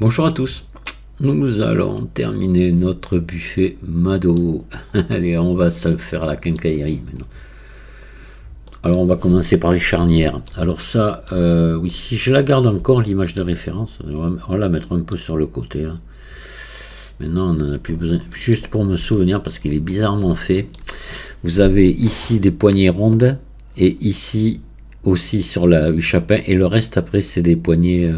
Bonjour à tous. Nous allons terminer notre buffet Mado. Allez, on va se faire la quincaillerie maintenant. Alors on va commencer par les charnières. Alors ça, oui, si je la garde encore, l'image de référence, on va la mettre un peu sur le côté là. Maintenant on n'en a plus besoin. Juste pour me souvenir, parce qu'il est bizarrement fait. Vous avez ici des poignées rondes et ici aussi sur la huit chapin, et le reste après c'est des poignées,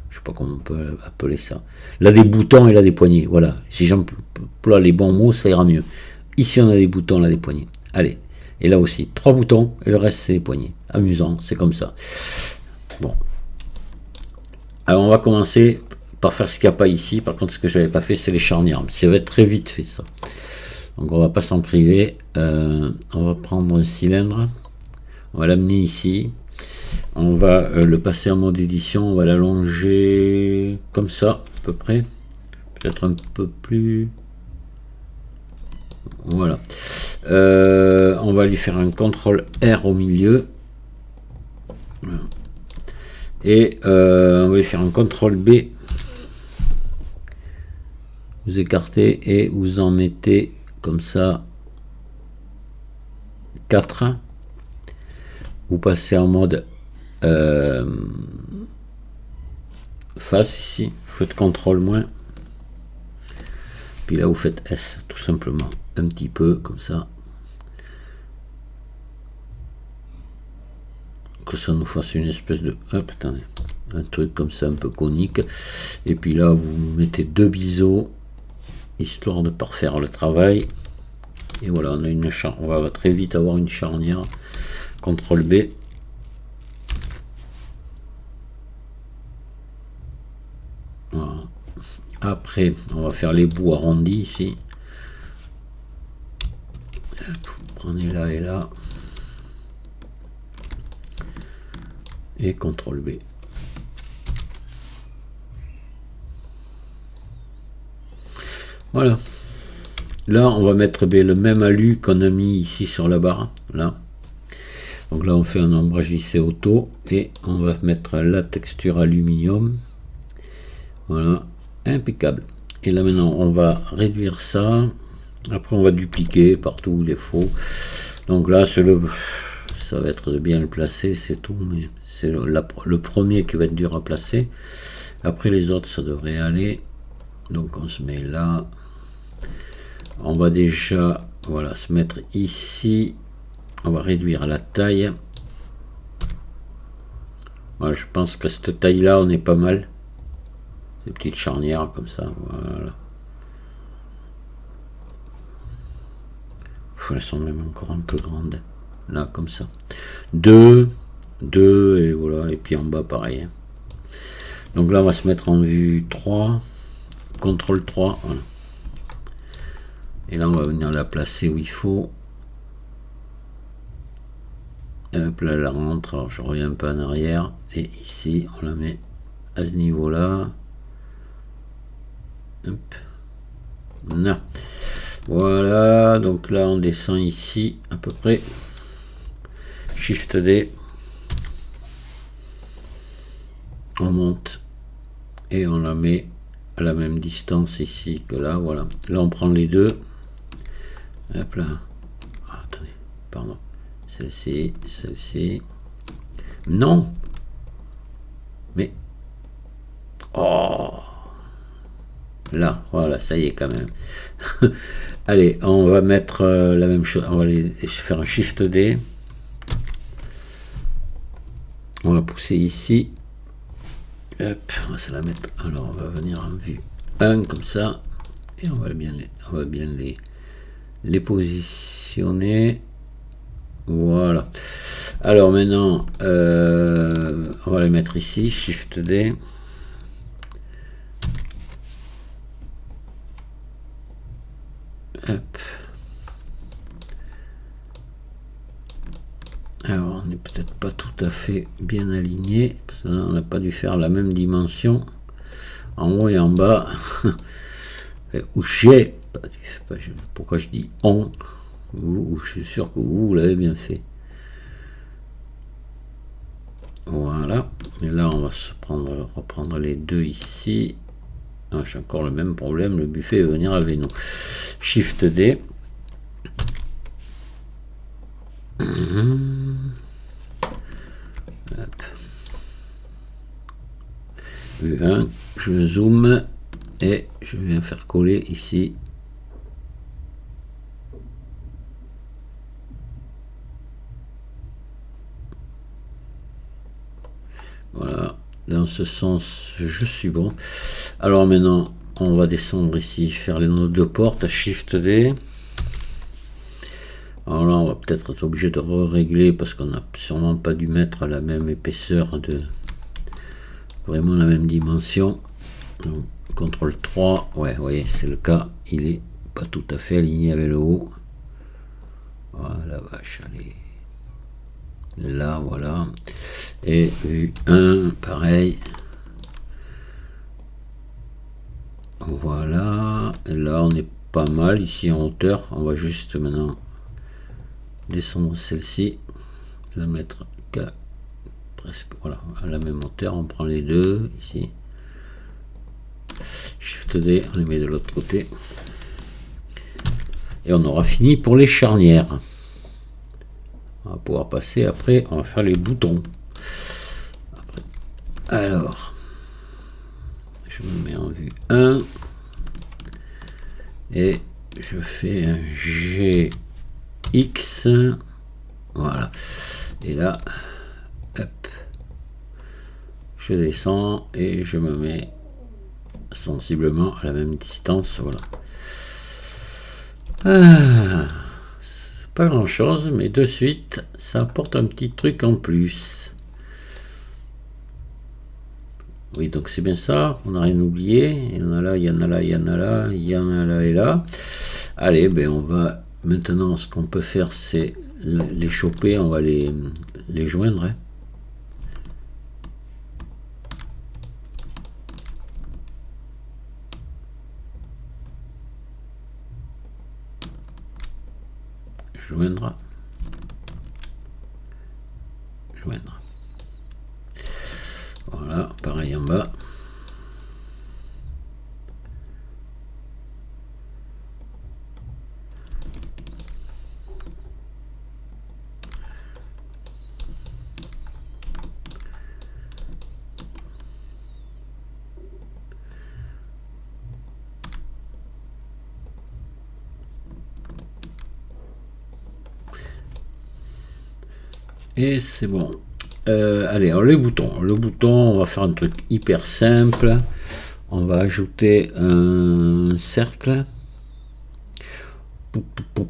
je sais pas comment on peut appeler ça. Là des boutons et là des poignées, voilà. Si j'emploie les bons mots, ça ira mieux. Ici on a des boutons, là des poignées. Allez, et là aussi, 3 boutons et le reste c'est des poignées. Amusant, c'est comme ça. Bon. Alors on va commencer par faire ce qu'il n'y a pas ici. Par contre, ce que j'avais pas fait, c'est les charnières. Ça va être très vite fait ça. Donc on va pas s'en priver. On va prendre un cylindre. On va l'amener ici. On va le passer en mode édition. On va l'allonger comme ça, à peu près. Peut-être un peu plus. Voilà. On va lui faire un CTRL R au milieu. Et on va lui faire un CTRL B. Vous écartez et vous en mettez comme ça 4. Vous passez en mode face ici, vous faites CTRL moins, puis là vous faites S tout simplement, un petit peu comme ça, que ça nous fasse une espèce de, hop, attendez, un truc comme ça un peu conique, et puis là vous mettez 2 biseaux histoire de parfaire le travail, et voilà, on a une on va très vite avoir une charnière. CTRL B. Voilà. Après, on va faire les bouts arrondis ici. Vous prenez là et là. Et CTRL B. Voilà. Là, on va mettre le même alu qu'on a mis ici sur la barre. Là. Donc là, on fait un ombrage lissé auto. Et on va mettre la texture aluminium. Voilà. Impeccable. Et là, maintenant, on va réduire ça. Après, on va dupliquer partout où il faut. Donc là, ça va être de bien le placer, c'est tout. Mais c'est le premier qui va être dur à placer. Après, les autres, ça devrait aller. Donc, on se met là. On va déjà, voilà, se mettre ici. On va réduire la taille. Voilà, je pense qu'à cette taille-là, on est pas mal. Des petites charnières comme ça, voilà. Elles sont même encore un peu grandes. Là, comme ça. 2, et voilà. Et puis en bas, pareil. Donc là, on va se mettre en vue 3. CTRL 3, voilà. Et là, on va venir la placer où il faut. Hop là, elle rentre. Alors, je reviens un peu en arrière. Et ici, on la met à ce niveau-là. Hop. Là. Voilà. Donc là, on descend ici, à peu près. Shift D. On monte. Et on la met à la même distance ici que là. Voilà. Là, on prend les deux. Hop là. Ah, attendez. Pardon. Celle-ci, celle-ci. Non. Mais. Oh. Là, voilà, ça y est quand même. Allez, on va mettre la même chose. On va faire un Shift D. On va pousser ici. Hop, on va se la mettre. Alors, on va venir en vue 1 comme ça. Et on va bien les positionner. Voilà. Alors maintenant, on va les mettre ici, Shift D. Hop. Alors on n'est peut-être pas tout à fait bien aligné, parce qu'on n'a pas dû faire la même dimension en haut et en bas. Ou j'ai, pourquoi je dis on, je suis sûr que vous l'avez bien fait. Voilà. Et là, on va reprendre les deux ici. Ah, j'ai encore le même problème. Le buffet va venir avec nous. Shift D. Hop. Vue 1. Je zoome et je viens faire coller ici. Voilà, dans ce sens, je suis bon. Alors maintenant, on va descendre ici, faire les notes de porte, Shift D. Alors là, on va peut-être être obligé de régler parce qu'on n'a sûrement pas dû mettre à la même épaisseur, vraiment la même dimension. Donc, CTRL 3, ouais, vous voyez, c'est le cas. Il est pas tout à fait aligné avec le haut. Voilà, vache, allez. Là, voilà. Et vue 1, pareil. Voilà. Et là, on est pas mal ici en hauteur. On va juste maintenant descendre celle-ci. La mettre presque voilà, à la même hauteur. On prend les deux ici. Shift D, on les met de l'autre côté. Et on aura fini pour les charnières. On va pouvoir passer après, on va faire les boutons. Après. Alors, je me mets en vue 1 et je fais un GX. Voilà. Et là, hop, je descends et je me mets sensiblement à la même distance. Voilà. Pas grand chose, mais de suite ça apporte un petit truc en plus. Oui, donc c'est bien ça, on n'a rien oublié. Il y en a là, il y en a là, il y en a là, il y en a là et là. Allez, ben on va maintenant, ce qu'on peut faire, c'est les choper, on va les joindre. Hein. Joindre. Voilà, pareil en bas. Et c'est bon. Allez, alors les boutons. Le bouton, on va faire un truc hyper simple. On va ajouter un cercle.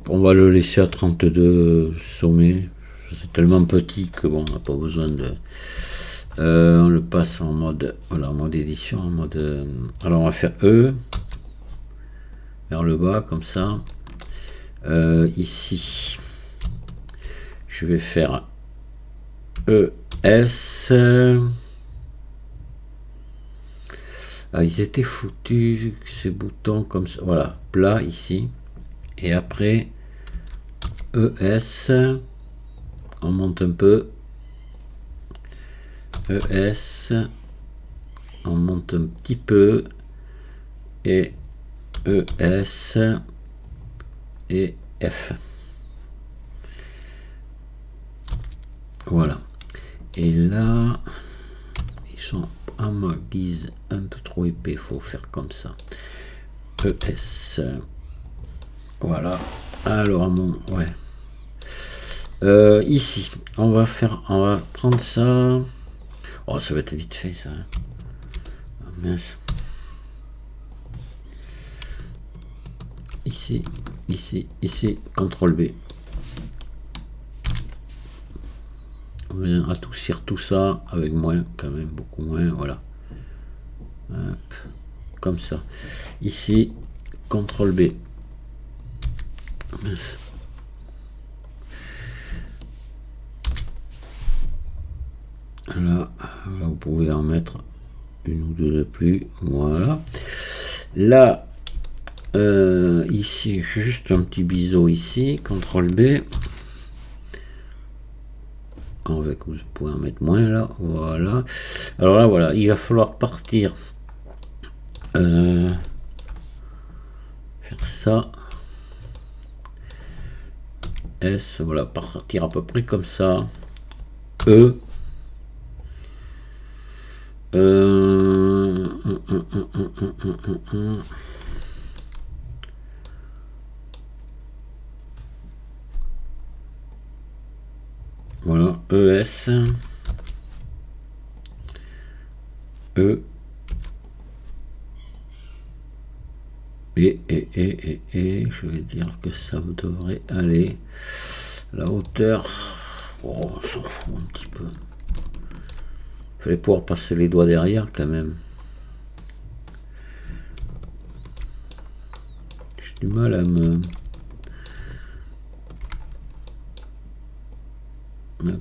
On va le laisser à 32 sommets. C'est tellement petit que bon, on n'a pas besoin de. On le passe en mode, voilà, en mode édition, en mode. Alors on va faire E vers le bas comme ça. Ici, je vais faire ES. Ah, ils étaient foutus ces boutons comme ça. Voilà, plat ici. Et après ES. On monte un peu. ES. On monte un petit peu. Et ES. Et F. Voilà. Et là, ils sont à ma guise un peu trop épais. Il faut faire comme ça. ES. Voilà. Alors, ouais. Ici, on va prendre ça. Oh, ça va être vite fait, ça. Oh, mince. Ici, ici, ici, CTRL B. On vient adoucir tout ça avec moins, quand même, beaucoup moins, voilà. Hop, comme ça. Ici, CTRL B. Mince. Là, vous pouvez en mettre une ou deux de plus. Voilà. Là, ici, juste un petit biseau ici. CTRL B. Avec, vous pouvez en mettre moins là, voilà. Alors là, voilà, il va falloir partir. Faire ça. S, voilà, partir à peu près comme ça. E. Voilà, ES. E. Et je vais dire que ça devrait aller. La hauteur, oh, on s'en fout un petit peu. Il fallait pouvoir passer les doigts derrière quand même. J'ai du mal à me...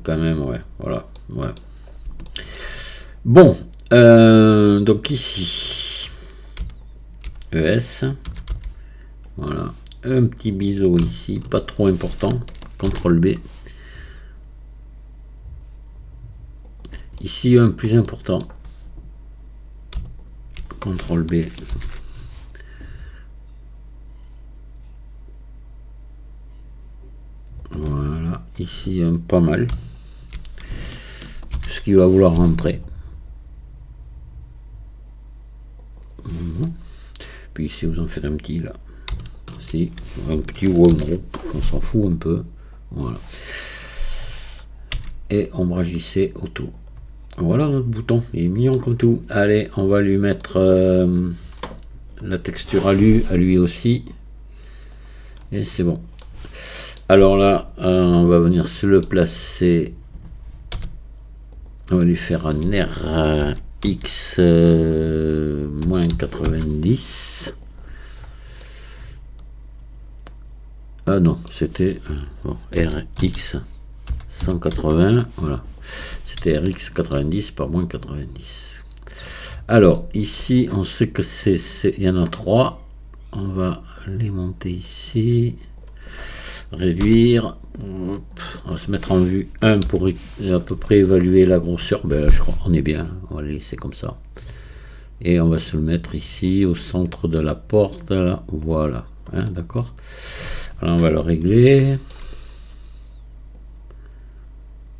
Quand même, ouais, voilà, ouais. Bon, donc ici, ES, voilà, un petit biseau ici, pas trop important, CTRL B. Ici, un plus important, CTRL B. Voilà, ici, un pas mal. Ce qui va vouloir rentrer. Puis ici, vous en faites un petit, là. Si, un petit ou un gros, on s'en fout un peu. Voilà. Et ombragissez autour. Voilà notre bouton, il est mignon comme tout. Allez, on va lui mettre la texture à lui aussi. Et c'est bon. Alors là, on va venir se le placer. On va lui faire un RX moins 90. Ah non, c'était bon, RX 180. Voilà. C'était RX 90 par moins 90. Alors, ici, on sait que il y en a 3. On va les monter ici. Réduire. On va se mettre en vue 1 pour à peu près évaluer la grosseur. Ben, je crois qu'on est bien. On va le laisser comme ça. Et on va se le mettre ici, au centre de la porte. Là. Voilà. Hein, d'accord. Alors, on va le régler.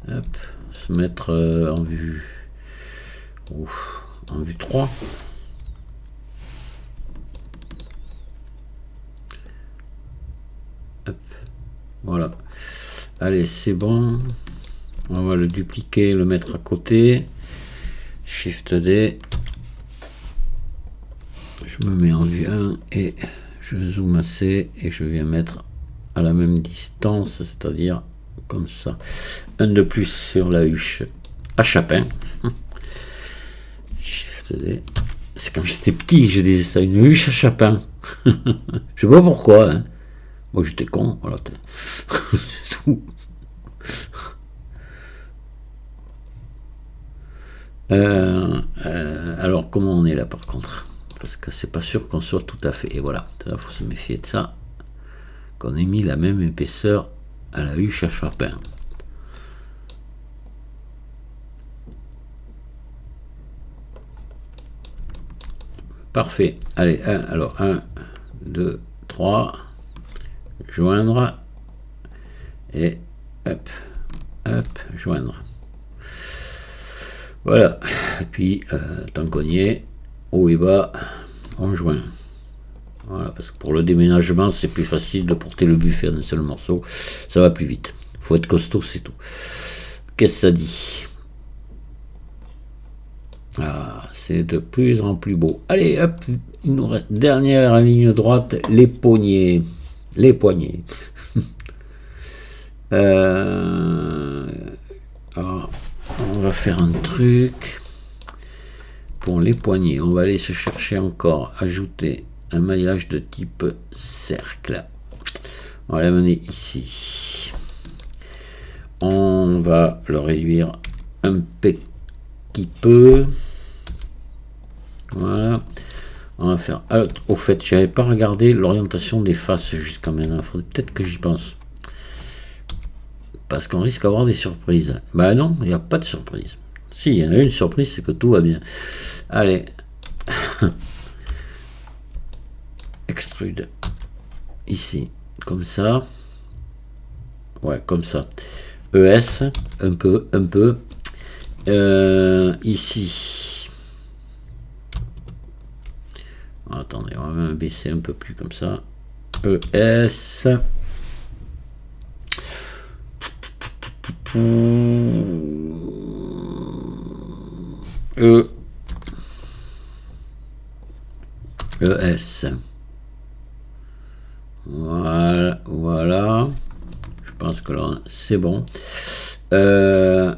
Hop. Se mettre en vue. Ouf, en vue 3. Hop. Voilà. Allez, c'est bon. On va le dupliquer, le mettre à côté. Shift D. Je me mets en vue 1 et je zoome assez et je viens mettre à la même distance, c'est-à-dire comme ça. Un de plus sur la huche à chapin. Shift D. C'est quand j'étais petit, je disais ça, une huche à chapin. Je sais pas pourquoi. Hein. Moi j'étais con, voilà. C'est tout. Alors comment on est là par contre? Parce que c'est pas sûr qu'on soit tout à fait. Et voilà, il faut se méfier de ça. Qu'on ait mis la même épaisseur à la huche à chapin. Parfait. Allez, alors 1, 2, 3. Joindre. Et hop, hop, joindre. Voilà. Et puis, tant qu'on y est, haut et bas, on joint. Voilà, parce que pour le déménagement, c'est plus facile de porter le buffet d'un seul morceau. Ça va plus vite. Faut être costaud, c'est tout. Qu'est-ce que ça dit? Ah, c'est de plus en plus beau. Allez, hop, il nous reste dernière ligne droite, les poignets. Les poignets. Alors, on va faire un truc. Pour les poignets, on va aller se chercher encore, ajouter un maillage de type cercle. On va l'amener ici. On va le réduire un petit peu. Voilà. On va faire. Au fait, je n'avais pas regardé l'orientation des faces jusqu'à maintenant. Il faudrait peut-être que j'y pense. parce qu'on risque d'avoir des surprises. Bah non, il n'y a pas de surprise. Si, il y en a une surprise, c'est que tout va bien. Allez. Extrude. Ici, comme ça. Ouais, comme ça. ES, un peu. Ici. Attendez, on va même baisser un peu plus comme ça. ES. ES. Voilà. Je pense que là, c'est bon. E.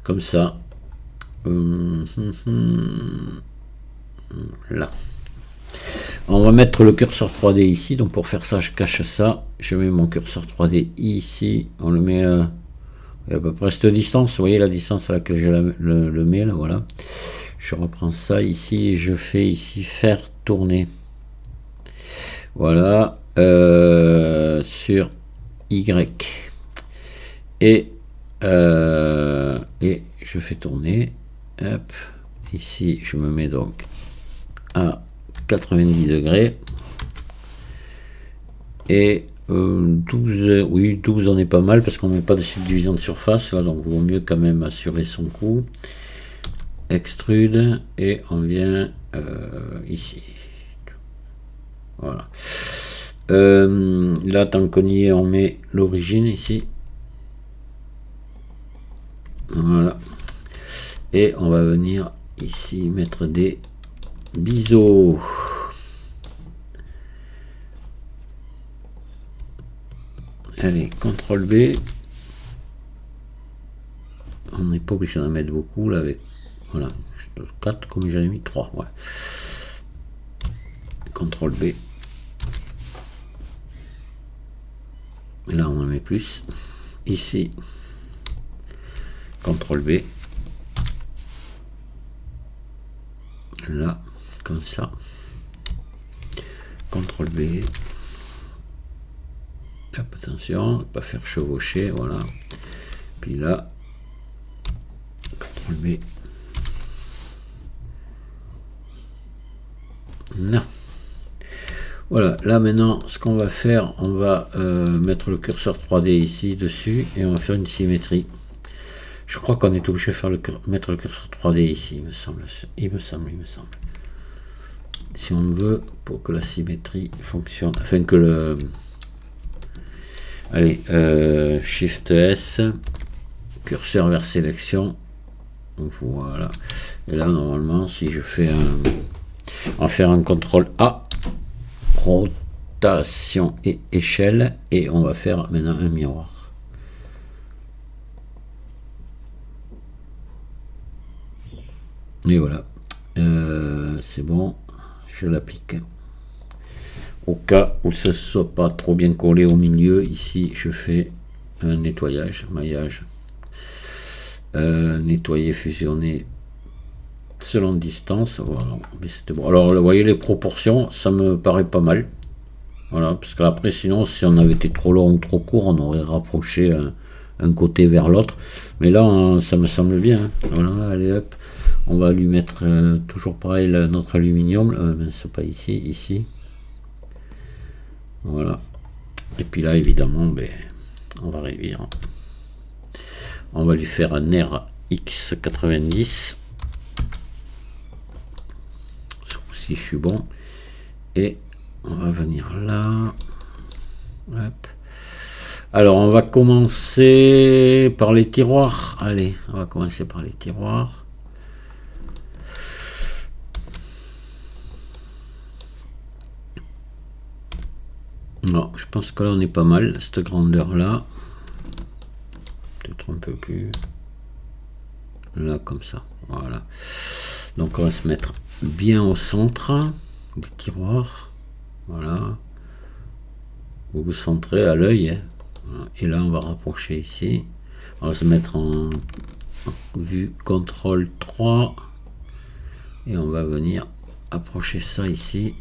Comme ça. Là. On va mettre le curseur 3D ici. Donc pour faire ça, je cache ça. Je mets mon curseur 3D ici. On le met à peu près cette distance. Vous voyez la distance à laquelle je le mets là. Voilà. Je reprends ça ici et je fais ici faire tourner. Voilà. Sur Y. Et je fais tourner. Hop. Ici, je me mets donc à 90 degrés. Et 12, oui, 12 on est pas mal parce qu'on met pas de subdivision de surface là, donc vaut mieux quand même assurer son coup. Extrude et on vient ici. Voilà. Là, tant qu'on y est, on met l'origine ici. Voilà. Et on va venir ici mettre des biseaux. Allez, CTRL B. On n'est pas obligé d'en mettre beaucoup là avec. Voilà. 4 comme j'en ai mis 3. Ouais. CTRL B. Là on en met plus. Ici. CTRL B. Là, comme ça. CTRL B. Hop, attention, pas faire chevaucher, voilà. Puis là, CTRL B. Là. Voilà, là maintenant, ce qu'on va faire, on va mettre le curseur 3D ici, dessus, et on va faire une symétrie. Je crois qu'on est obligé de mettre le curseur 3D ici, il me semble. Si on veut, pour que la symétrie fonctionne, afin que le... Allez, Shift S, curseur vers sélection, voilà. Et là, normalement, si je fais on va faire un CTRL A, rotation et échelle, et on va faire maintenant un miroir. Et voilà, c'est bon, je l'applique. Au cas où ça ne soit pas trop bien collé au milieu, ici je fais un nettoyage, maillage, nettoyer, fusionner selon distance. Voilà, mais c'était bon. Alors vous voyez les proportions, ça me paraît pas mal. Voilà, parce qu'après sinon si on avait été trop long ou trop court, on aurait rapproché un côté vers l'autre. Mais là ça me semble bien. Voilà, allez hop. On va lui mettre toujours pareil notre aluminium, mais c'est pas ici, ici. Voilà. Et puis là, évidemment, ben, on va réduire. On va lui faire un RX90. Si je suis bon. Et on va venir là. Hop. Alors, on va commencer par les tiroirs. Allez, on va commencer par les tiroirs. Non, je pense que là on est pas mal, cette grandeur là. Peut-être un peu plus. Là, comme ça. Voilà. Donc on va se mettre bien au centre du tiroir. Voilà. Vous vous centrez à l'œil. Hein. Voilà. Et là on va rapprocher ici. On va se mettre en Vue contrôle 3. Et on va venir approcher ça ici.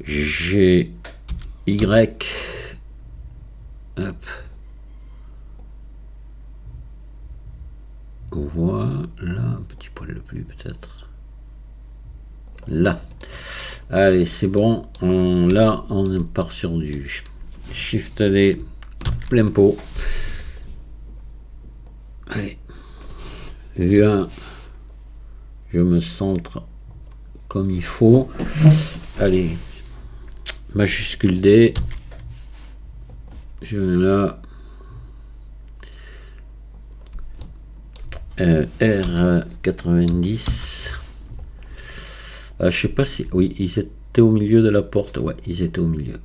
G, Y. Hop. Voilà, un petit poil de plus peut-être. Là. Allez, c'est bon. Là, on part sur du Shift D, plein pot. Allez. Vue 1. Je me centre comme il faut. Allez. Majuscule D. Je mets là. R90. Je sais pas si... Oui, ils étaient au milieu de la porte. Ouais, ils étaient au milieu.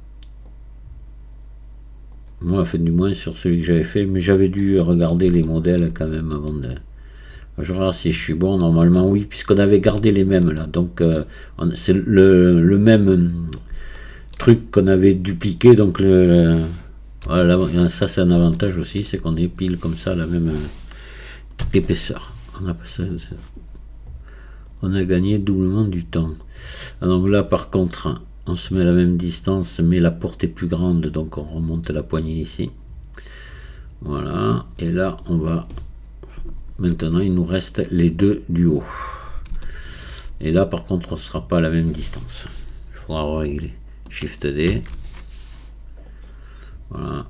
Moi, fait du moins sur celui que j'avais fait. Mais j'avais dû regarder les modèles quand même avant de... Je regarde si je suis bon. Normalement, oui, puisqu'on avait gardé les mêmes là. Donc, c'est le même truc qu'on avait dupliqué. Donc, voilà, ça, c'est un avantage aussi. C'est qu'on est pile comme ça, la même épaisseur. On a gagné doublement du temps. Donc là, par contre, on se met à la même distance, mais la porte est plus grande, donc on remonte la poignée ici. Voilà. Et là, on va... Maintenant, il nous reste les deux du haut. Et là, par contre, on ne sera pas à la même distance. Il faudra régler. Shift D. Voilà.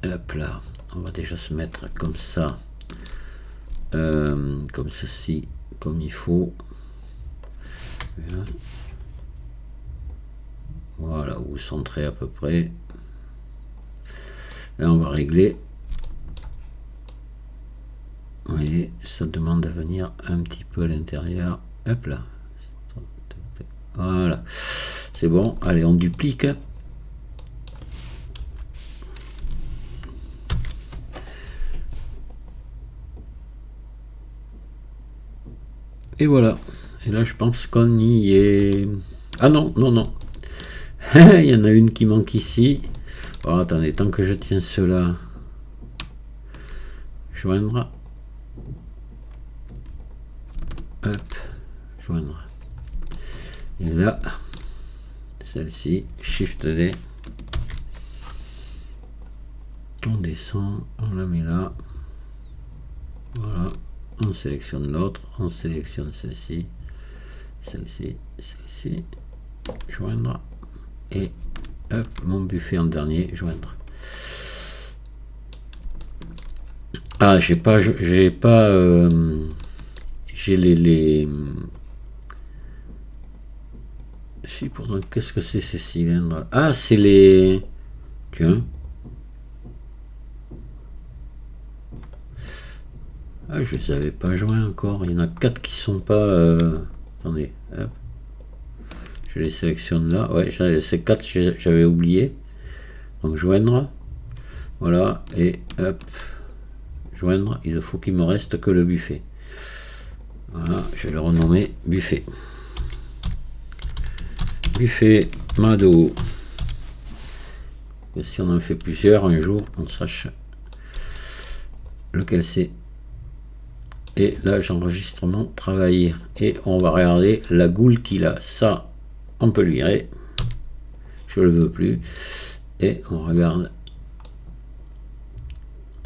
Hop là. On va déjà se mettre comme ça. Comme ceci. Comme il faut. Voilà, vous centrez à peu près. Là, on va régler. Vous voyez, ça demande à venir un petit peu à l'intérieur. Hop là. Voilà. C'est bon. Allez, on duplique. Et voilà. Et là, je pense qu'on y est. Ah non, non, non. Il y en a une qui manque ici. Oh, attendez, tant que je tiens cela. Joindre. Hop. Joindre. Et là, celle-ci, Shift D. On descend, on la met là. Voilà. On sélectionne l'autre, on sélectionne celle-ci, celle-ci, celle-ci, joindre, et hop, mon buffet en dernier, joindre. Ah, j'ai les si, pourtant, qu'est-ce que c'est ces cylindres? Ah, c'est les... Tiens. Ah, je les avais pas joints encore. Il y en a 4 qui sont pas... Attendez. Hop. Je les sélectionne là. Ouais, ces 4, j'avais oublié. Donc, joindre. Voilà. Et hop. Joindre. Il faut qu'il me reste que le buffet. Voilà. Je vais le renommer buffet. Buffet Mado. Et si on en fait plusieurs, un jour, on sache lequel c'est. Et là, j'enregistrement travailler. Et on va regarder la goule qu'il a. Ça, on peut le virer. Je le veux plus. Et on regarde.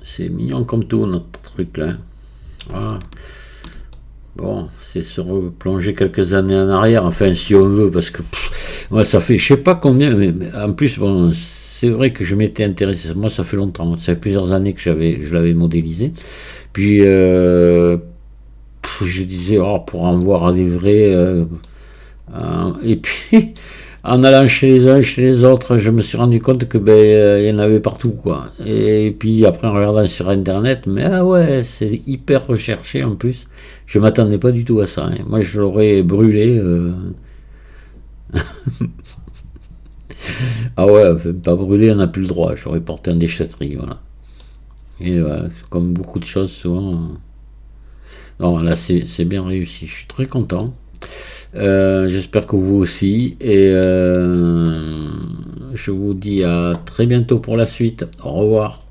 C'est mignon comme tout, notre truc là. Voilà. Bon, c'est se replonger quelques années en arrière, enfin si on veut, parce que moi ça fait je sais pas combien, mais en plus bon, c'est vrai que je m'étais intéressé, moi ça fait longtemps, ça fait plusieurs années que je l'avais modélisé, puis je disais oh, pour en voir des vrais, et puis en allant chez les uns chez les autres, je me suis rendu compte que il y en avait partout quoi. Et puis après en regardant sur internet, mais ah ouais, c'est hyper recherché en plus. Je m'attendais pas du tout à ça. Hein. Moi je l'aurais brûlé. Ah ouais, enfin, pas brûlé, on n'a plus le droit. J'aurais porté en déchetterie, voilà. Et voilà, comme beaucoup de choses souvent. Non, là c'est bien réussi. Je suis très content. J'espère que vous aussi, et je vous dis à très bientôt pour la suite. Au revoir.